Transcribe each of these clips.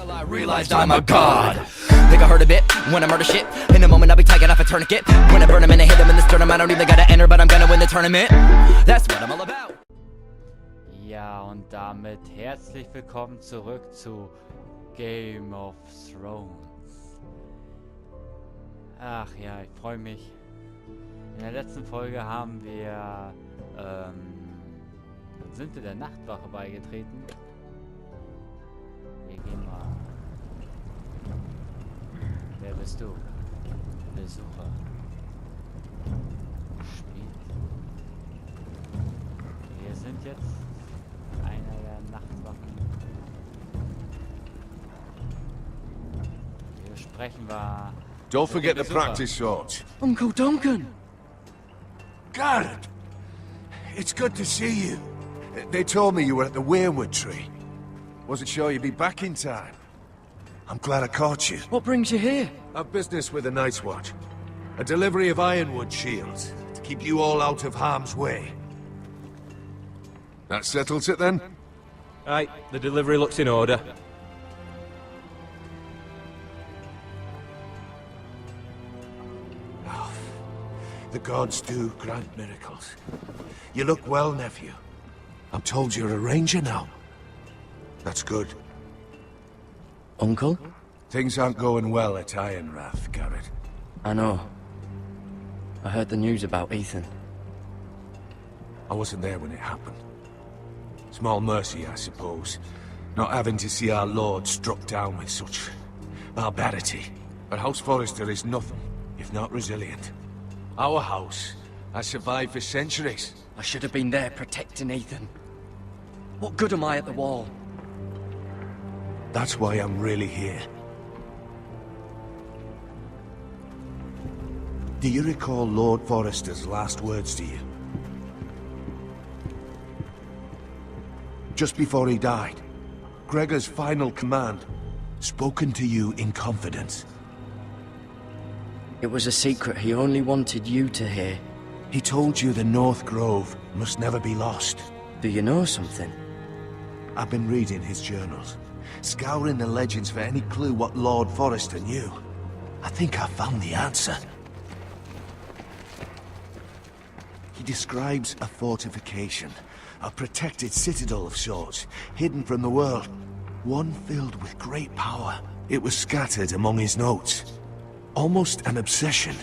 Till I realized I'm a god. Think I heard a bit when I murder shit. In a moment I'll be taking off a tourniquet. When I burn him and I hit him in the sternum, I don't even gotta enter, but I'm gonna win the tournament. That's what I'm all about. Ja, und damit herzlich willkommen zurück zu Game of Thrones. Ach ja, ich freue mich. In der letzten Folge haben wir sind wir der Nachtwache beigetreten. Wir gehen mal. Wer bist du? Besucher. Spiel. Wir sind jetzt einer der Nachtwachen. Hier sprechen wir. Don't forget the practice shots. Uncle Duncan! Garrett! It's good to see you. They told me you were at the Weirwood tree. Wasn't sure you'd be back in time. I'm glad I caught you. What brings you here? I've business with the Night's Watch. A delivery of ironwood shields, to keep you all out of harm's way. That settles it then? Aye, the delivery looks in order. Oh, the gods do grant miracles. You look well, nephew. I'm told you're a ranger now. That's good. Uncle? Things aren't going well at Ironrath, Garrett. I know. I heard the news about Ethan. I wasn't there when it happened. Small mercy, I suppose, not having to see our lord struck down with such barbarity. But House Forrester is nothing, if not resilient. Our house has survived for centuries. I should have been there protecting Ethan. What good am I at the wall? That's why I'm really here. Do you recall Lord Forrester's last words to you? Just before he died, Gregor's final command, spoken to you in confidence. It was a secret he only wanted you to hear. He told you the North Grove must never be lost. Do you know something? I've been reading his journals, scouring the legends for any clue what Lord Forrester knew. I think I found the answer. He describes a fortification, a protected citadel of sorts, hidden from the world. One filled with great power. It was scattered among his notes. Almost an obsession.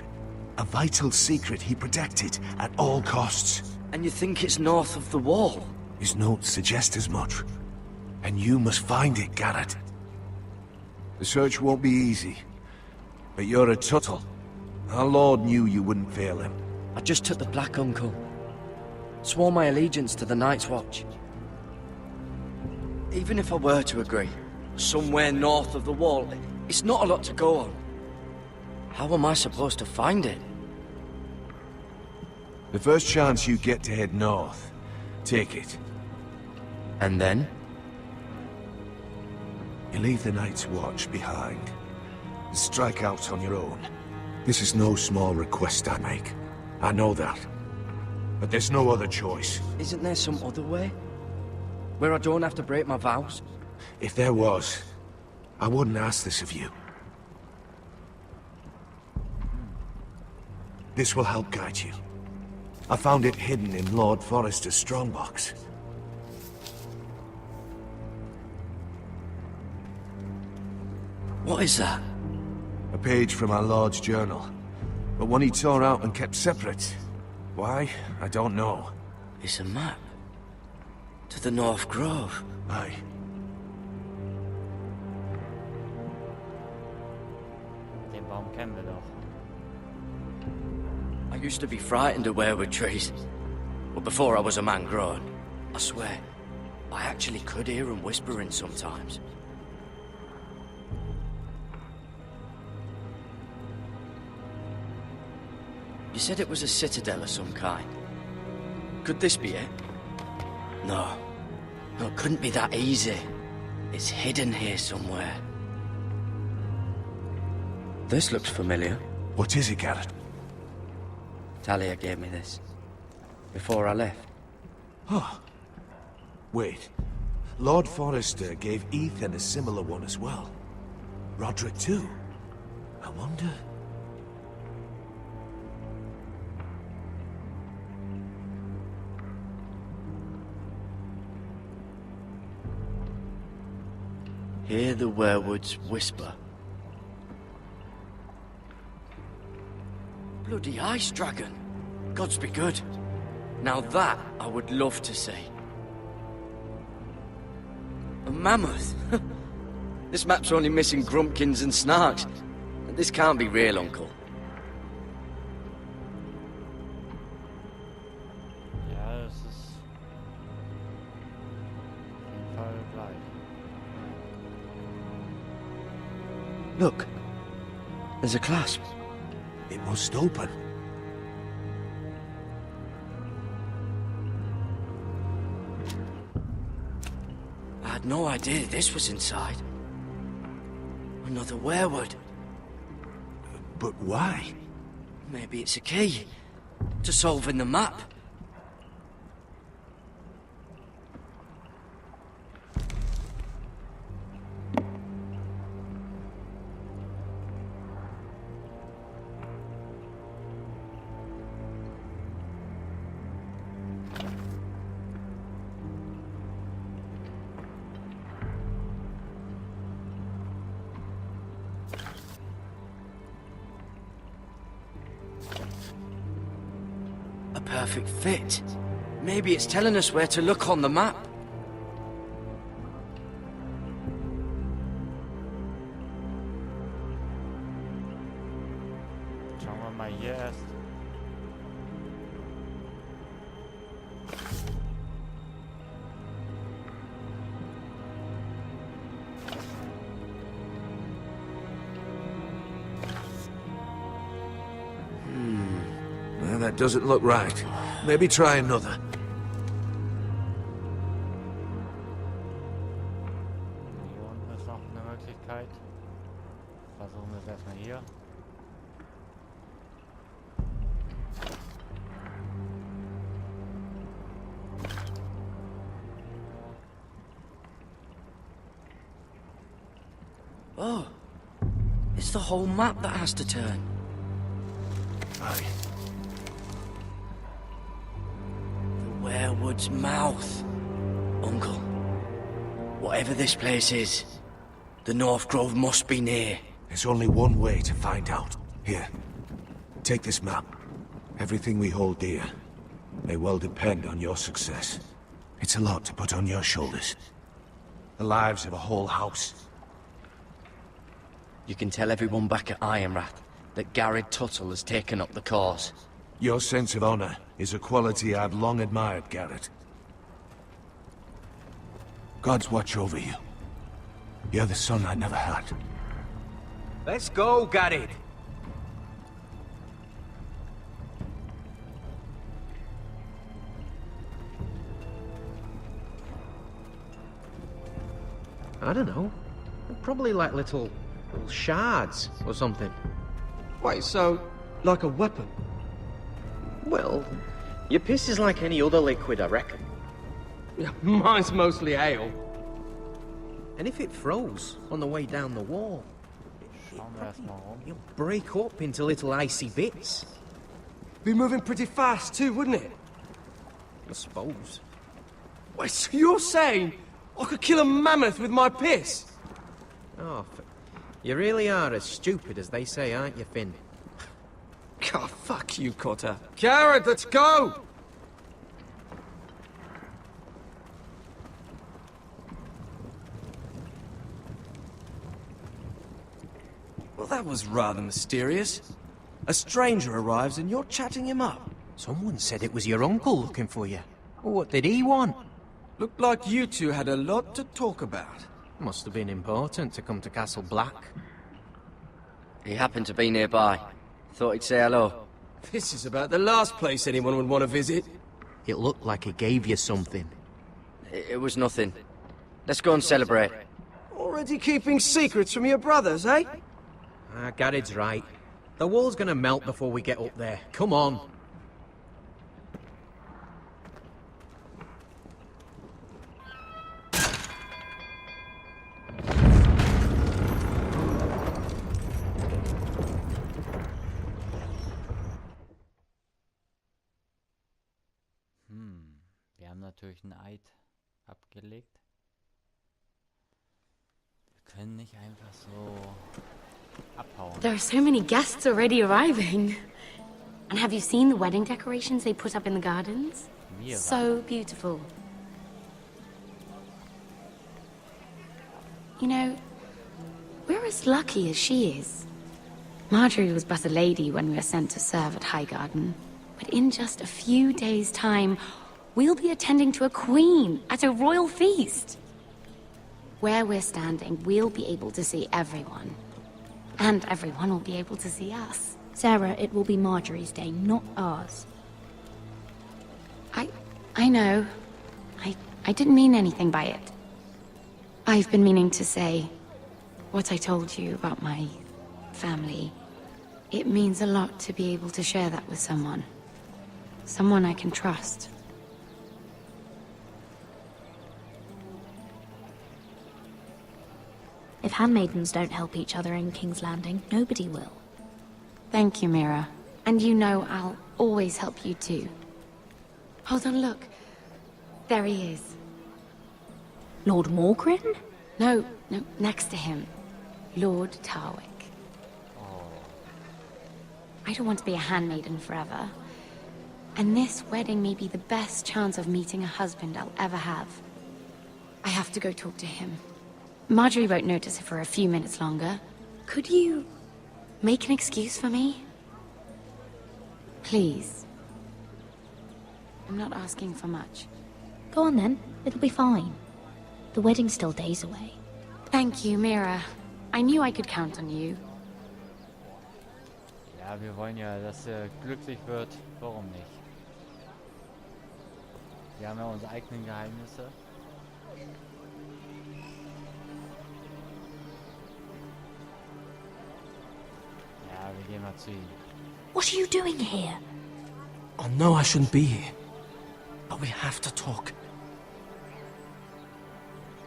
A vital secret he protected at all costs. And you think it's north of the wall? His notes suggest as much. And you must find it, Garrett. The search won't be easy. But you're a Tuttle. Our Lord knew you wouldn't fail him. I just took the black, Uncle. Swore my allegiance to the Night's Watch. Even if I were to agree, somewhere north of the wall, it's not a lot to go on. How am I supposed to find it? The first chance you get to head north, take it. And then? You leave the Night's Watch behind. Strike out on your own. This is no small request I make. I know that. But there's no other choice. Isn't there some other way? Where I don't have to break my vows? If there was, I wouldn't ask this of you. This will help guide you. I found it hidden in Lord Forrester's strongbox. What is that? A page from our Lord's journal. But one he tore out and kept separate. Why? I don't know. It's a map. To the North Grove. Aye. Den Baum kennen wir doch. I used to be frightened of weirwood trees. But before I was a man grown, I swear, I actually could hear them whispering sometimes. You said it was a citadel of some kind. Could this be it? No. No, it couldn't be that easy. It's hidden here somewhere. This looks familiar. What is it, Garrett? Talia gave me this. Before I left. Oh. Wait. Lord Forrester gave Ethan a similar one as well. Roderick too. I wonder... Hear the werewood's whisper. Bloody ice dragon. Gods be good. Now that I would love to see. A mammoth. This map's only missing grumpkins and snarks. This can't be real, Uncle. Ja, das ist auf jeden Fall gleich. Look. There's a clasp. It must open. I had no idea this was inside. Another werewood. But why? Maybe it's a key to solving the map. A perfect fit. Maybe it's telling us where to look on the map. Schauen wir mal hier erst. Well, that doesn't look right. Maybe try another. Hier unten ist noch eine Möglichkeit. Versuchen wir es erstmal hier. Oh, it's the whole map that has to turn. Aye. The werewood's mouth. Uncle, whatever this place is, the North Grove must be near. There's only one way to find out. Here, take this map. Everything we hold dear may well depend on your success. It's a lot to put on your shoulders. The lives of a whole house. You can tell everyone back at Ironrath that Garrett Tuttle has taken up the cause. Your sense of honor is a quality I've long admired, Garrett. God's watch over you. You're the son I never had. Let's go, Garrett. I don't know. Probably like little shards or something. Wait, so, like a weapon? Well, your piss is like any other liquid, I reckon. Yeah, mine's mostly ale. And if it froze on the way down the wall, Schauen wir erstmal rum. it'll break up into little icy bits. Be moving pretty fast too, wouldn't it? I suppose. Wait, so you're saying I could kill a mammoth with my piss? Oh, you really are as stupid as they say, aren't you, Finn? God, fuck you, Cotter. Garrett, let's go! Well, that was rather mysterious. A stranger arrives and you're chatting him up. Someone said it was your uncle looking for you. What did he want? Looked like you two had a lot to talk about. Must have been important to come to Castle Black. He happened to be nearby. Thought he'd say hello. This is about the last place anyone would want to visit. It looked like he gave you something. It was nothing. Let's go and celebrate. Already keeping secrets from your brothers, eh? Garrett's right. The wall's gonna melt before we get up there. Come on. natürlich einen Eid abgelegt. Wir können nicht einfach so abhauen. There are so many guests already arriving. And have you seen the wedding decorations they put up in the gardens? Mira. So beautiful. You know, we're as lucky as she is. Marjorie was but a lady when we were sent to serve at Highgarden. But in just a few days' time, we'll be attending to a queen at a royal feast. Where we're standing, we'll be able to see everyone. And everyone will be able to see us. Sarah, it will be Marjorie's day, not ours. I know. I didn't mean anything by it. I've been meaning to say what I told you about my family. It means a lot to be able to share that with someone. Someone I can trust. If handmaidens don't help each other in King's Landing, nobody will. Thank you, Mira. And you know I'll always help you too. Hold on, look. There he is. Lord Morgrin? No, next to him. Lord Tarwick. I don't want to be a handmaiden forever. And this wedding may be the best chance of meeting a husband I'll ever have. I have to go talk to him. Marjorie won't notice it for a few minutes longer. Could you make an excuse for me? Please. I'm not asking for much. Go on then, it'll be fine. The wedding's still days away. Thank you, Mira. I knew I could count on you. Ja, wir wollen ja, dass er glücklich wird. Warum nicht? Wir haben ja unsere eigenen Geheimnisse. Ja, wir gehen mal zu ihm. What are you doing here? I know I shouldn't be here, but we have to talk.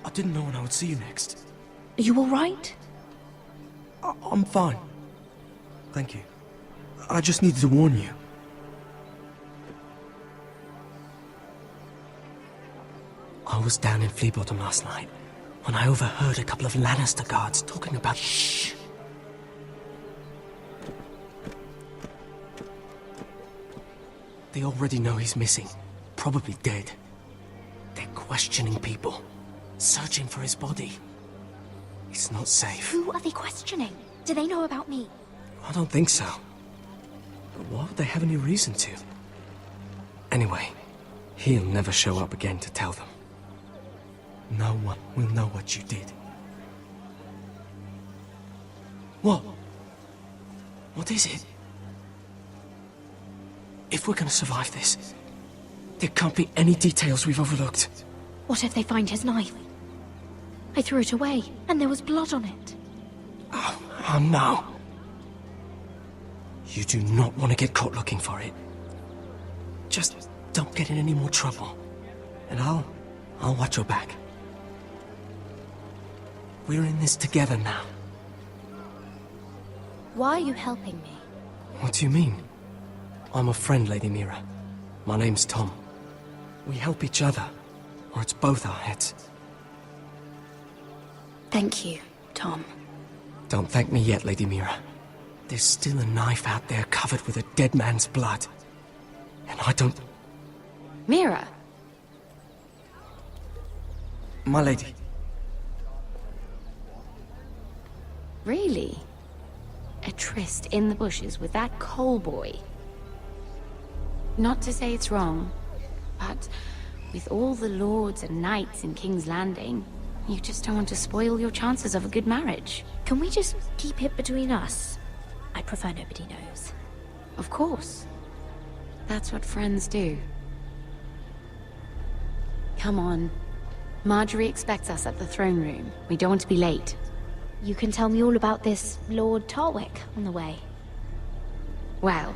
I didn't know when I would see you next. Are you alright? I'm fine. Thank you. I just needed to warn you. I was down in Flea Bottom last night when I overheard a couple of Lannister guards talking about... Shh! They already know he's missing. Probably dead. They're questioning people. Searching for his body. It's not safe. Who are they questioning? Do they know about me? I don't think so. But why would they have any reason to? Anyway, he'll never show up again to tell them. No one will know what you did. What? What is it? If we're gonna survive this, there can't be any details we've overlooked. What if they find his knife? I threw it away, and there was blood on it. Oh no. You do not want to get caught looking for it. Just don't get in any more trouble. And I'll watch your back. We're in this together now. Why are you helping me? What do you mean? I'm a friend, Lady Mira. My name's Tom. We help each other, or it's both our heads. Thank you, Tom. Don't thank me yet, Lady Mira. There's still a knife out there covered with a dead man's blood. And I don't... Mira! My lady. Really? A tryst in the bushes with that coal boy? Not to say it's wrong, but with all the lords and knights in King's Landing, you just don't want to spoil your chances of a good marriage. Can we just keep it between us? I prefer nobody knows. Of course. That's what friends do. Come on. Marjorie expects us at the throne room. We don't want to be late. You can tell me all about this Lord Tarwick on the way. Well,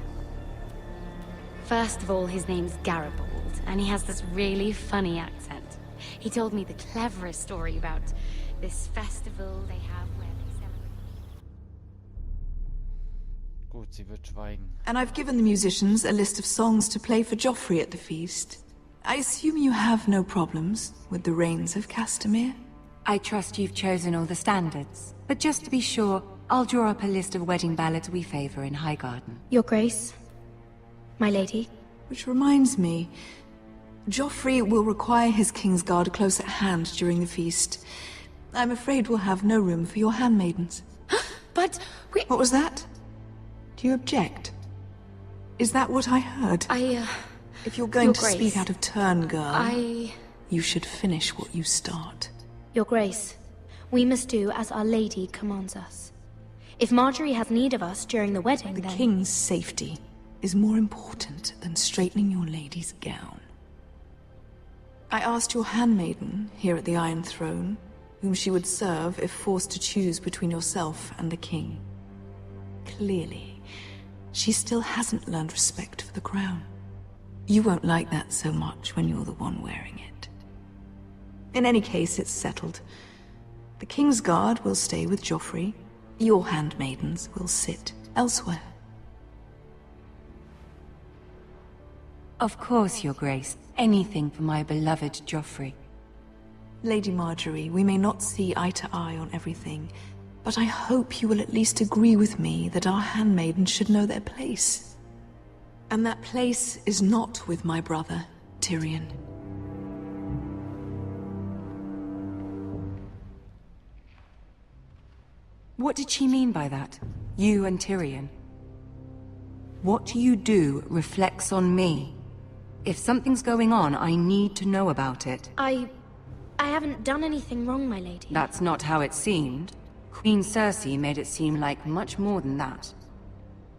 first of all, his name's Garibald, and he has this really funny accent. He told me the cleverest story about this festival they have where they celebrate... Gut, sie wird schweigen. And I've given the musicians a list of songs to play for Joffrey at the feast. I assume you have no problems with the reigns of Castamere? I trust you've chosen all the standards. But just to be sure, I'll draw up a list of wedding ballads we favor in Highgarden. Your Grace, my lady. Which reminds me, Joffrey will require his Kingsguard close at hand during the feast. I'm afraid we'll have no room for your handmaidens. But we... What was that? Do you object? Is that what I heard? If you're going to speak out of turn, girl, you should finish what you start. Your Grace, we must do as our lady commands us. If Marjorie has need of us during the wedding, The then... king's safety is more important than straightening your lady's gown. I asked your handmaiden here at the Iron Throne whom she would serve if forced to choose between yourself and the king. Clearly, she still hasn't learned respect for the crown. You won't like that so much when you're the one wearing it. In any case, it's settled. The Kingsguard will stay with Joffrey. Your handmaidens will sit elsewhere. Of course, Your Grace. Anything for my beloved Joffrey. Lady Marjorie, we may not see eye to eye on everything, but I hope you will at least agree with me that our handmaidens should know their place. And that place is not with my brother, Tyrion. What did she mean by that? You and Tyrion? What you do reflects on me. If something's going on, I need to know about it. I haven't done anything wrong, my lady. That's not how it seemed. Queen Cersei made it seem like much more than that.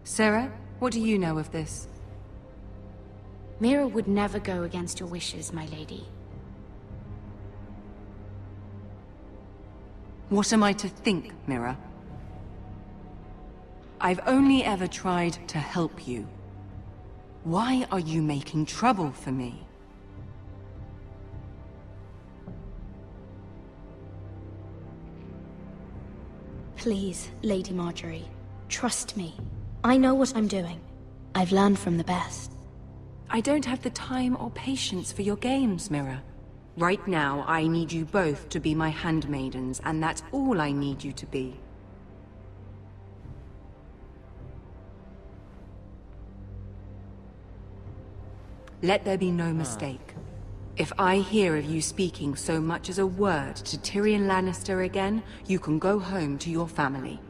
Sarah, what do you know of this? Mira would never go against your wishes, my lady. What am I to think, Mira? I've only ever tried to help you. Why are you making trouble for me? Please, Lady Marjorie, trust me. I know what I'm doing. I've learned from the best. I don't have the time or patience for your games, Mira. Right now, I need you both to be my handmaidens, and that's all I need you to be. Let there be no mistake. If I hear of you speaking so much as a word to Tyrion Lannister again, you can go home to your family.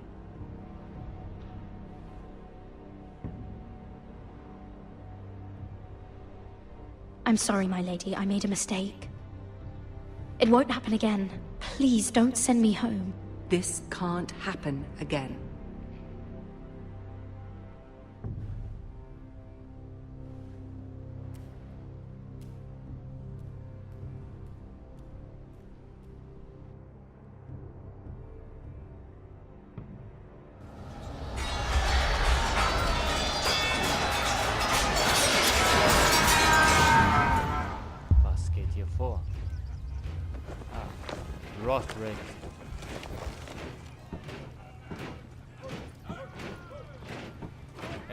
I'm sorry, my lady. I made a mistake. It won't happen again. Please, don't send me home. This can't happen again. Rothrick.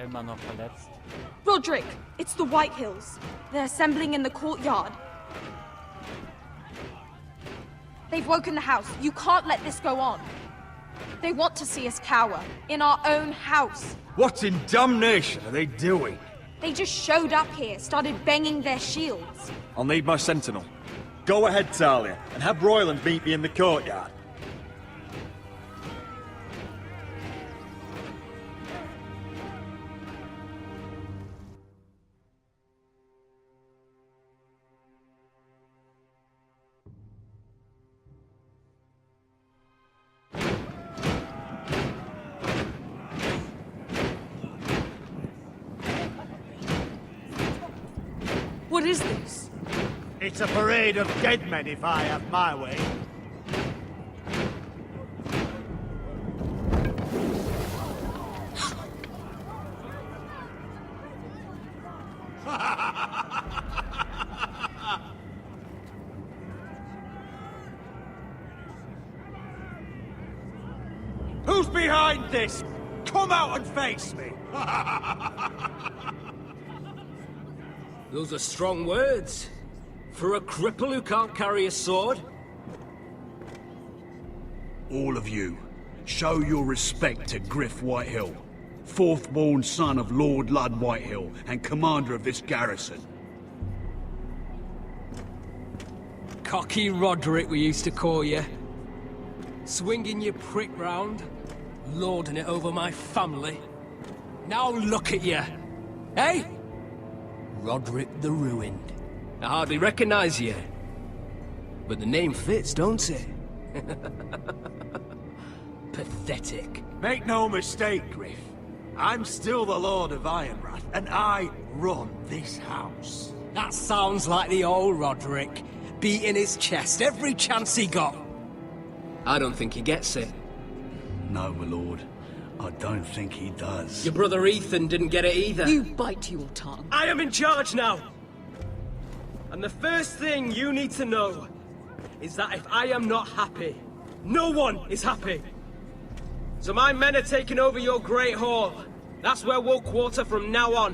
Immer noch verletzt. Roderick, it's the White Hills. They're assembling in the courtyard. They've woken the house. You can't let this go on. They want to see us cower. In our own house. What in damnation are they doing? They just showed up here, started banging their shields. I'll need my sentinel. Go ahead, Talia, and have Royland meet me in the courtyard. What is this? It's a parade of dead men, if I have my way. Who's behind this? Come out and face me! Those are strong words. For a cripple who can't carry a sword? All of you, show your respect to Griff Whitehill, fourth-born son of Lord Ludd Whitehill and commander of this garrison. Cocky Roderick, we used to call you. Swinging your prick round, lording it over my family. Now look at you. Hey? Roderick the Ruined. I hardly recognize you. But the name fits, don't it? Pathetic. Make no mistake, Griff. I'm still the Lord of Ironrath, and I run this house. That sounds like the old Roderick, beating his chest every chance he got. I don't think he gets it. No, my lord. I don't think he does. Your brother Ethan didn't get it either. You bite your tongue. I am in charge now! And the first thing you need to know is that if I am not happy, no one is happy. So my men are taking over your Great Hall. That's where we'll quarter from now on.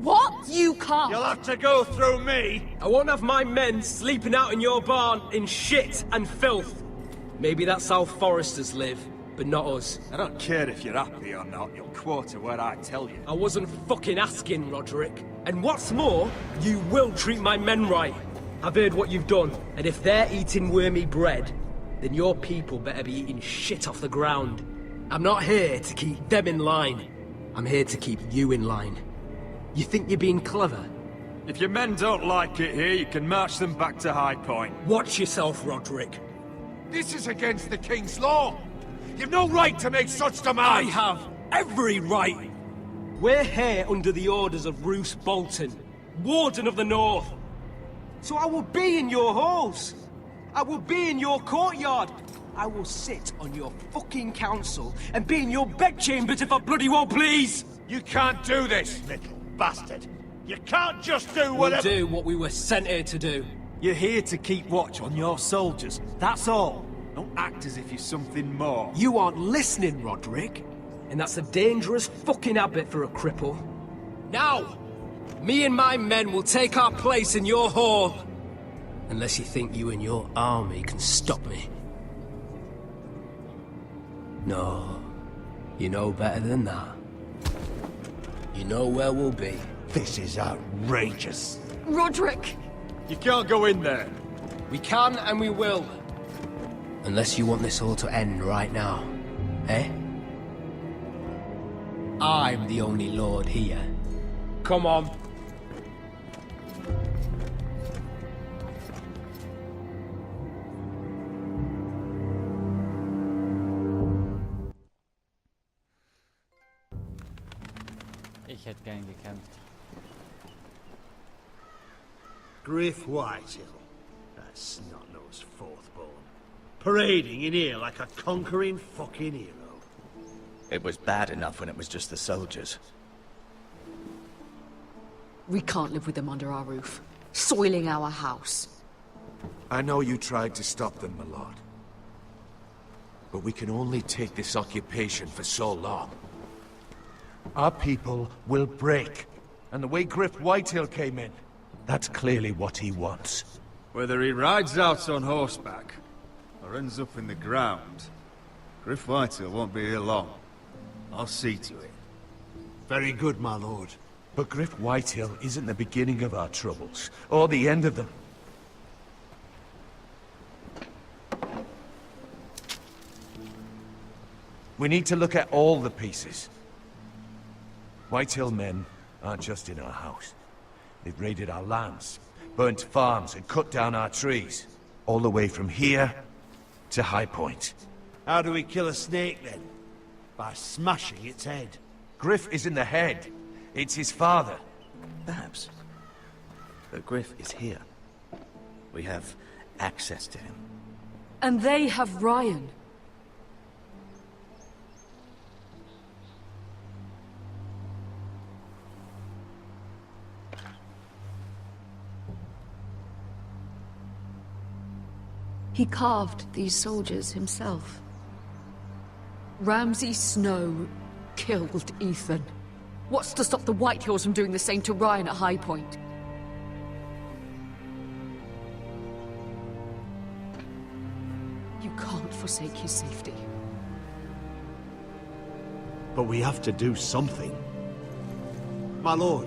What? You can't! You'll have to go through me! I won't have my men sleeping out in your barn in shit and filth. Maybe that's how foresters live, but not us. I don't care if you're happy or not, you'll quarter where I tell you. I wasn't fucking asking, Roderick. And what's more, you will treat my men right. I've heard what you've done, and if they're eating wormy bread, then your people better be eating shit off the ground. I'm not here to keep them in line. I'm here to keep you in line. You think you're being clever? If your men don't like it here, you can march them back to High Point. Watch yourself, Roderick. This is against the King's law. You've no right to make such demands. I have every right. We're here under the orders of Roose Bolton, Warden of the North. So I will be in your halls. I will be in your courtyard. I will sit on your fucking council and be in your bedchambers if I bloody well please. You can't do this, little bastard. You can't just do whatever— We'll do what we were sent here to do. You're here to keep watch on your soldiers, that's all. Don't act as if you're something more. You aren't listening, Roderick. And that's a dangerous fucking habit for a cripple. Now, me and my men will take our place in your hall. Unless you think you and your army can stop me. No, you know better than that. You know where we'll be. This is outrageous. Roderick! You can't go in there. We can and we will. Unless you want this all to end right now. Eh? I'm the only lord here. Come on. Ich hätte gern gekämpft. Griff Whitehill, that snot-nosed fourth-born, parading in here like a conquering fucking hero. It was bad enough when it was just the soldiers. We can't live with them under our roof, soiling our house. I know you tried to stop them, my lord. But we can only take this occupation for so long. Our people will break. And the way Griff Whitehill came in, that's clearly what he wants. Whether he rides out on horseback, or ends up in the ground, Griff Whitehill won't be here long. I'll see to it. Very good, my lord. But Griff Whitehill isn't the beginning of our troubles, or the end of them. We need to look at all the pieces. Whitehill men aren't just in our house. They've raided our lands, burnt farms, and cut down our trees. All the way from here to High Point. How do we kill a snake, then? By smashing its head. Griff isn't the head. It's his father. Perhaps. But Griff is here. We have access to him. And they have Ryan. He carved these soldiers himself. Ramsay Snow killed Ethan. What's to stop the Whitehills from doing the same to Ryan at High Point? forsake his safety. But we have to do something. My lord,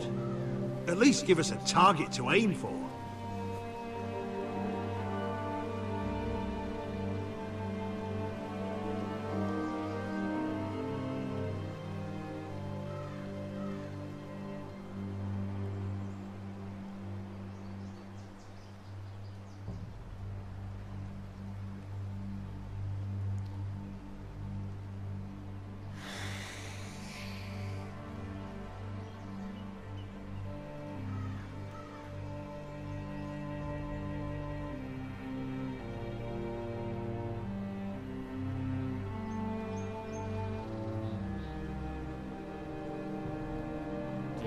at least give us a target to aim for.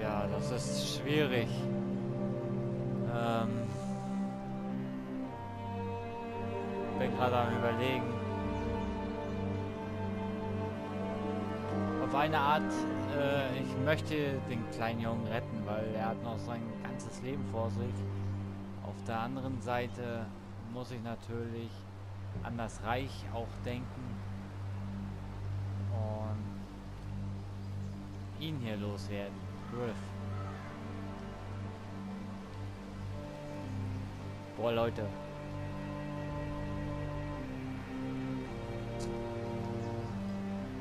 Ja, das ist schwierig. Bin gerade am Überlegen. Auf eine Art, ich möchte den kleinen Jungen retten, weil er hat noch sein ganzes Leben vor sich. Auf der anderen Seite muss ich natürlich an das Reich auch denken und ihn hier loswerden. Griff. Boah, Leute.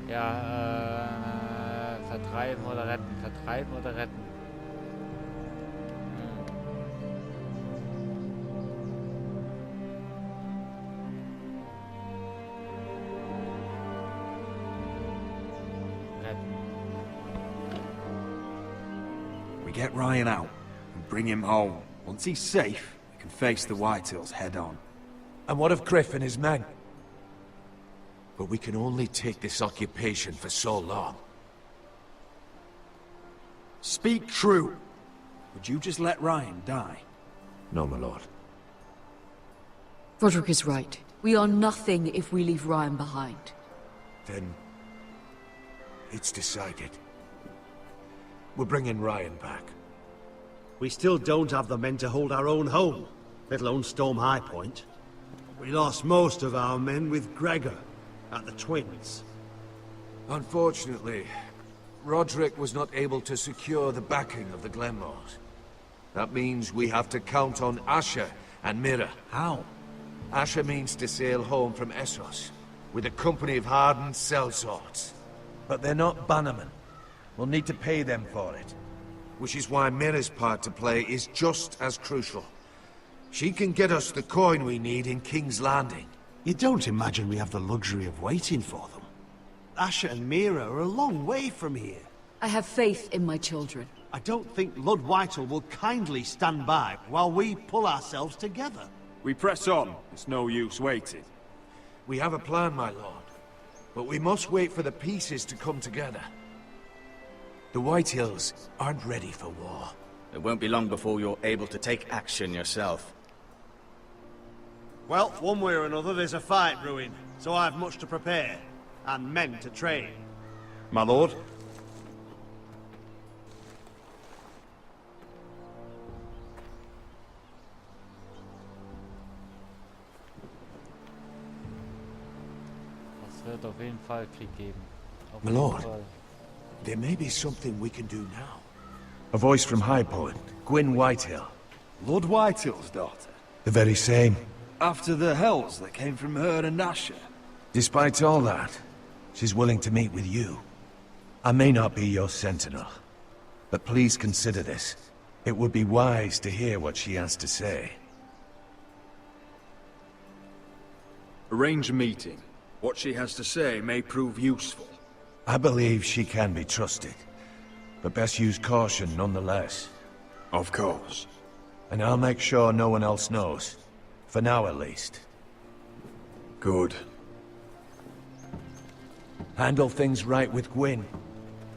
Ja, vertreiben oder retten. Vertreiben oder retten. We get Ryan out and bring him home. Once he's safe, we can face the Whitehills head on. And what of Griff and his men? But we can only take this occupation for so long. Speak true. Would you just let Ryan die? No, my lord. Roderick is right. We are nothing if we leave Ryan behind. Then it's decided. We're bringing Ryan back. We still don't have the men to hold our own home, let alone storm High Point. We lost most of our men with Gregor at the Twins. Unfortunately, Roderick was not able to secure the backing of the Glenmores. That means we have to count on Asher and Mira. How? Asher means to sail home from Essos, with a company of hardened sellswords. But they're not bannermen. We'll need to pay them for it. Which is why Mira's part to play is just as crucial. She can get us the coin we need in King's Landing. You don't imagine we have the luxury of waiting for them? Asher and Mira are a long way from here. I have faith in my children. I don't think Lord Whitehall will kindly stand by while we pull ourselves together. We press on. It's no use waiting. We have a plan, my lord. But we must wait for the pieces to come together. The Whitehills aren't ready for war. It won't be long before you're able to take action yourself. Well, one way or another, there's a fight brewing, so I have much to prepare, and men to train. My lord? Es wird auf jeden Fall Krieg geben. Auf My jeden lord, Fall. there may be something we can do now. A voice from High Point, Gwyn Whitehill. Lord Whitehill's daughter? The very same. After the hells that came from her and Asher? Despite all that, she's willing to meet with you. I may not be your sentinel, but please consider this. It would be wise to hear what she has to say. Arrange a meeting. What she has to say may prove useful. I believe she can be trusted, but best use caution nonetheless. Of course. And I'll make sure no one else knows. For now, at least. Good. Handle things right with Gwyn,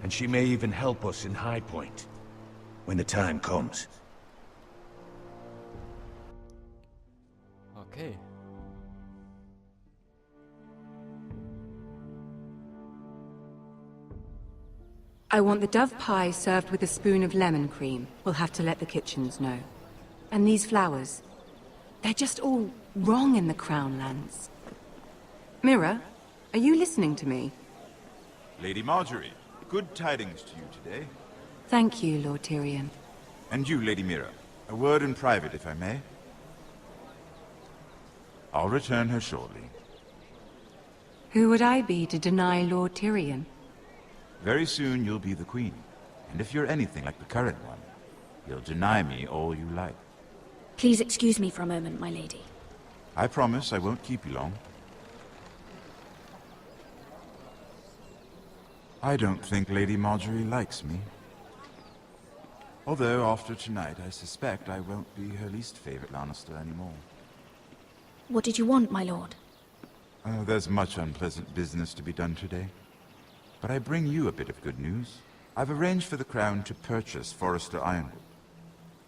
and she may even help us in High Point, when the time comes. Okay. I want the dove pie served with a spoon of lemon cream. We'll have to let the kitchens know. And these flowers, they're just all wrong in the Crown lands. Mira, are you listening to me? Lady Marjorie, good tidings to you today. Thank you, Lord Tyrion. And you, Lady Mira. A word in private, if I may. I'll return her shortly. Who would I be to deny Lord Tyrion? Very soon you'll be the queen. And if you're anything like the current one, you'll deny me all you like. Please excuse me for a moment, my lady. I promise I won't keep you long. I don't think Lady Marjorie likes me. Although, after tonight, I suspect I won't be her least favorite Lannister anymore. What did you want, my lord? Oh, there's much unpleasant business to be done today. But I bring you a bit of good news. I've arranged for the Crown to purchase Forrester Ironwood.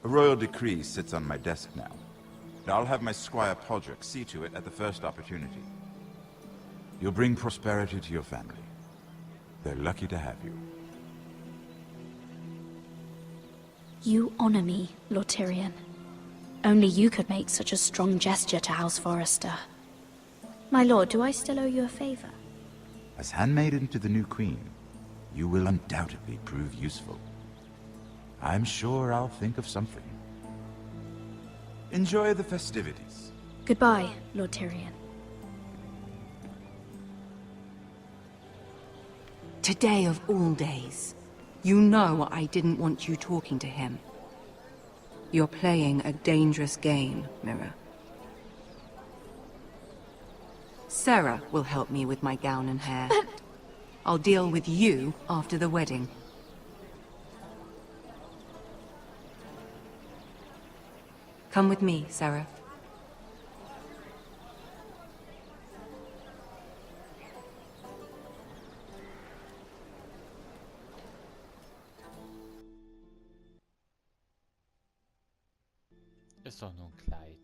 A royal decree sits on my desk now. And I'll have my squire Podrick see to it at the first opportunity. You'll bring prosperity to your family. They're lucky to have you. You honor me, Lord Tyrion. Only you could make such a strong gesture to House Forrester. My lord, do I still owe you a favor? As handmaiden to the new queen, you will undoubtedly prove useful. I'm sure I'll think of something. Enjoy the festivities. Goodbye, Lord Tyrion. Today of all days. You know I didn't want you talking to him. You're playing a dangerous game, Mira. Sarah will help me with my gown and hair. I'll deal with you after the wedding. Come with me, Sarah. Ist doch nur ein Kleid.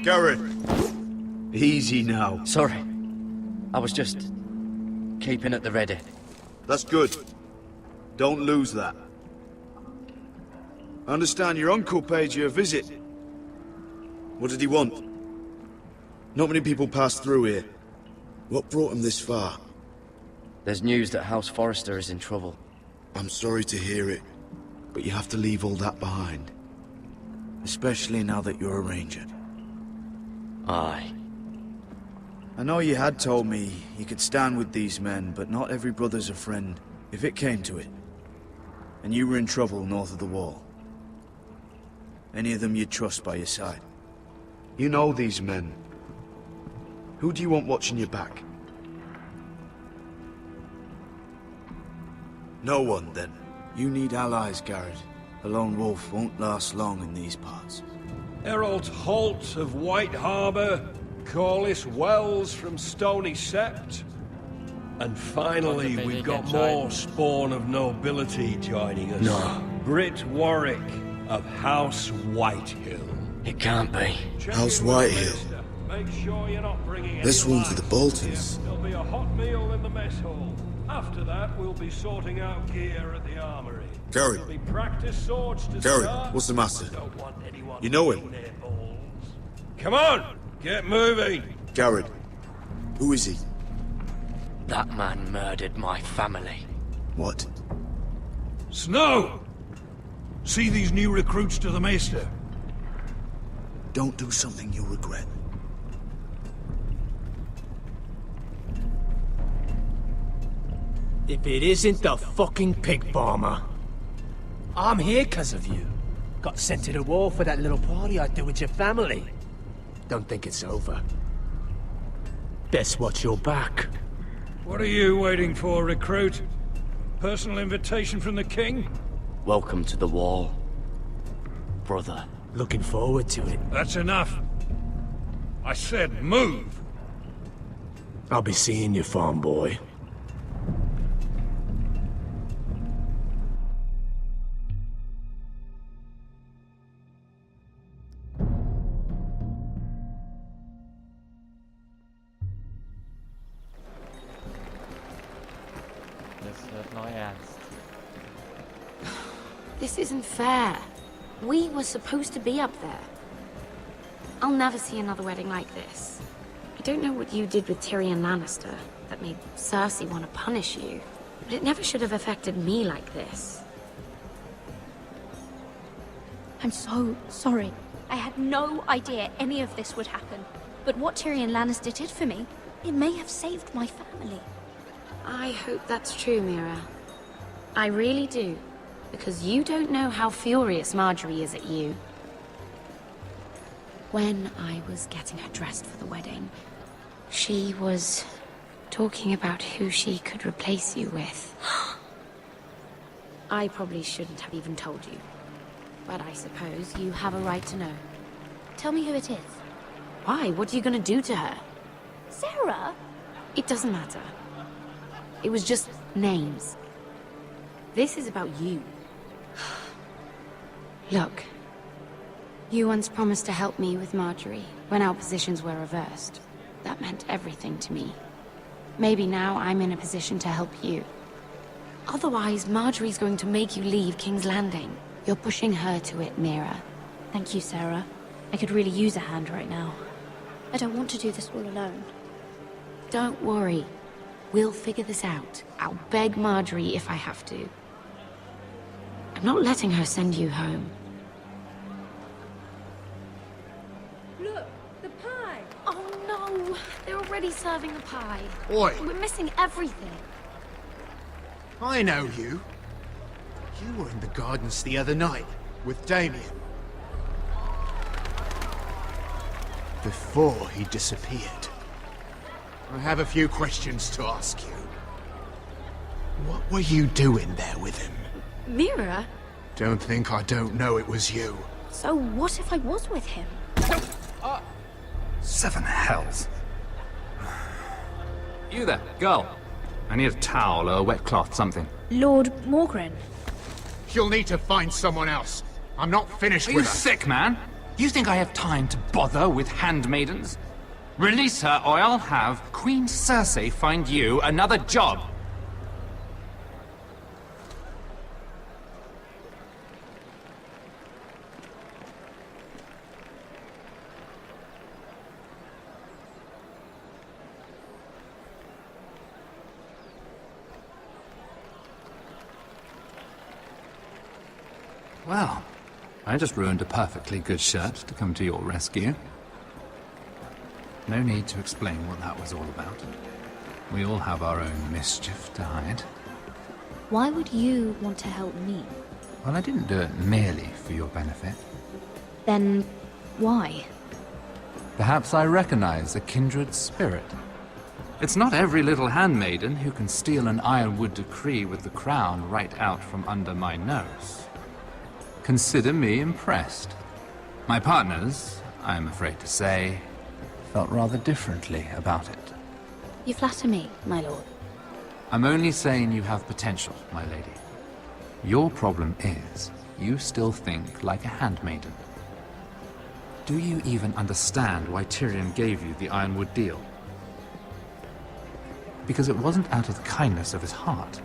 Garrett! Easy now. Sorry. I was just keeping at the ready. That's good. Don't lose that. I understand your uncle paid you a visit. What did he want? Not many people pass through here. What brought him this far? There's news that House Forrester is in trouble. I'm sorry to hear it, but you have to leave all that behind. Especially now that you're a ranger. Aye. I know you had told me you could stand with these men, but not every brother's a friend, if it came to it. And you were in trouble north of the wall. Any of them you'd trust by your side. You know these men. Who do you want watching your back? No one, then. You need allies, Garrett. A lone wolf won't last long in these parts. Herald Holt of White Harbour, Corliss Wells from Stony Sept. And finally, we've got more spawn of nobility joining us. No. Britt Warwick of House Whitehill. It can't be. House Whitehill. Make sure you're not bringing This any one's with the Boltons. There'll be a hot meal in the mess hall. After that, we'll be sorting out gear at the armory. Garrett. There'll be practice swords to Garrett, start. what's the matter? Don't want anyone You know him? their balls. Come on, get moving. Garrett. Who is he? That man murdered my family. What? Snow! See these new recruits to the Maester? Don't do something you'll regret. If it isn't the fucking pig farmer. I'm here 'cause of you. Got sent to the war for that little party I threw with your family. Don't think it's over. Best watch your back. What are you waiting for, recruit? Personal invitation from the king? Welcome to the wall, brother. Looking forward to it. That's enough. I said move. I'll be seeing you, farm boy. Das wird noch ernst. This isn't fair. We were supposed to be up there. I'll never see another wedding like this. I don't know what you did with Tyrion Lannister that made Cersei want to punish you, but it never should have affected me like this. I'm so sorry. I had no idea any of this would happen. But what Tyrion Lannister did for me, it may have saved my family. I hope that's true, Mira. I really do. Because you don't know how furious Marjorie is at you. When I was getting her dressed for the wedding, she was talking about who she could replace you with. I probably shouldn't have even told you. But I suppose you have a right to know. Tell me who it is. Why? What are you gonna do to her? Sarah? It doesn't matter. It was just names. This is about you. Look. You once promised to help me with Marjorie when our positions were reversed. That meant everything to me. Maybe now I'm in a position to help you. Otherwise, Marjorie's going to make you leave King's Landing. You're pushing her to it, Mira. Thank you, Sarah. I could really use a hand right now. I don't want to do this all alone. Don't worry. We'll figure this out. I'll beg Marjorie if I have to. I'm not letting her send you home. Look, the pie! Oh no! They're already serving the pie. Oi! We're missing everything. I know you. You were in the gardens the other night, with Damien. Before he disappeared. I have a few questions to ask you. What were you doing there with him? Mira? Don't think I don't know it was you. So what if I was with him? Seven hells. You there, girl. I need a towel or a wet cloth, something. Lord Morgren. You'll need to find someone else. I'm not finished Are with you her. sick, man? You think I have time to bother with handmaidens? Release her, or I'll have Queen Cersei find you another job. Well, I just ruined a perfectly good shirt to come to your rescue. No need to explain what that was all about. We all have our own mischief to hide. Why would you want to help me? Well, I didn't do it merely for your benefit. Then why? Perhaps I recognize a kindred spirit. It's not every little handmaiden who can steal an ironwood decree with the crown right out from under my nose. Consider me impressed. My partners, I am afraid to say, felt rather differently about it. You flatter me, my lord. I'm only saying you have potential, my lady. Your problem is, you still think like a handmaiden. Do you even understand why Tyrion gave you the Ironwood deal? Because it wasn't out of the kindness of his heart.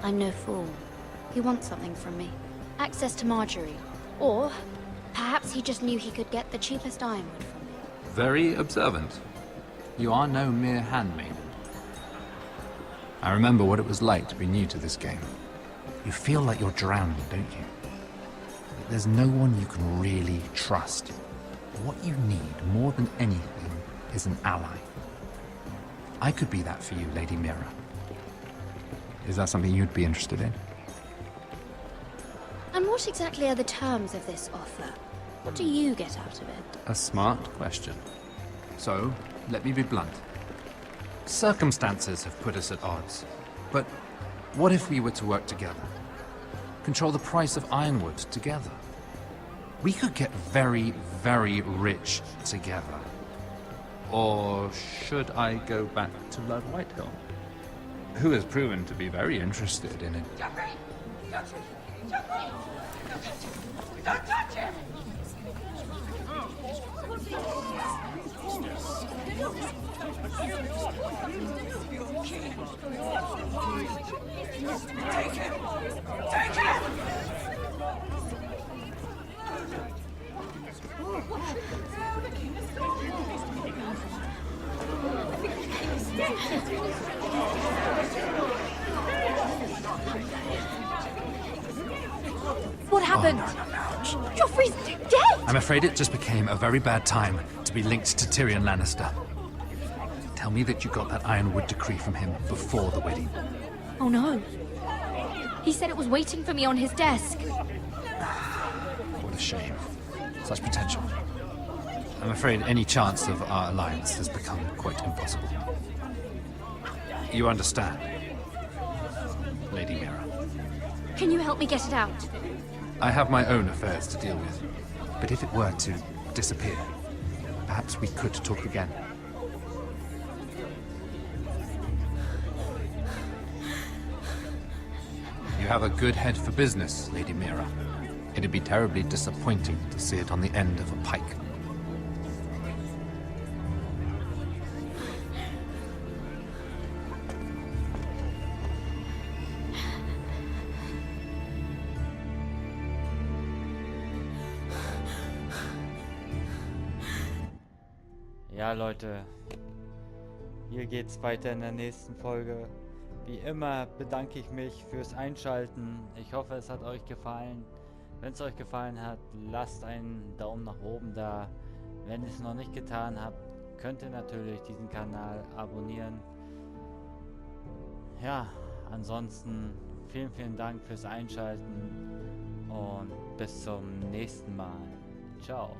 I'm no fool. He wants something from me. Access to Marjorie. Or perhaps he just knew he could get the cheapest ironwood from me. Very observant. You are no mere handmaiden. I remember what it was like to be new to this game. You feel like you're drowning, don't you? There's no one you can really trust. What you need, more than anything, is an ally. I could be that for you, Lady Mira. Is that something you'd be interested in? And what exactly are the terms of this offer? What do you get out of it? A smart question. So, let me be blunt. Circumstances have put us at odds. But what if we were to work together? Control the price of ironwood together? We could get very, very rich together. Or should I go back to Lord Whitehill, who has proven to be very interested in it? What happened? Joffrey's dead! I'm afraid it just became a very bad time to be linked to Tyrion Lannister. Tell me that you got that Ironwood decree from him before the wedding. Oh no. He said it was waiting for me on his desk. What a shame. Such potential. I'm afraid any chance of our alliance has become quite impossible. You understand, Lady Mira. Can you help me get it out? I have my own affairs to deal with, but if it were to disappear, perhaps we could talk again. You have a good head for business, Lady Mira. It'd be terribly disappointing to see it on the end of a pike. Ja, Leute, hier geht's weiter in der nächsten Folge. Wie immer bedanke ich mich fürs Einschalten. Ich hoffe, es hat euch gefallen. Wenn es euch gefallen hat, lasst einen Daumen nach oben da. Wenn ihr es noch nicht getan habt, könnt ihr natürlich diesen Kanal abonnieren. Ja, ansonsten vielen Dank fürs Einschalten und bis zum nächsten Mal. Ciao.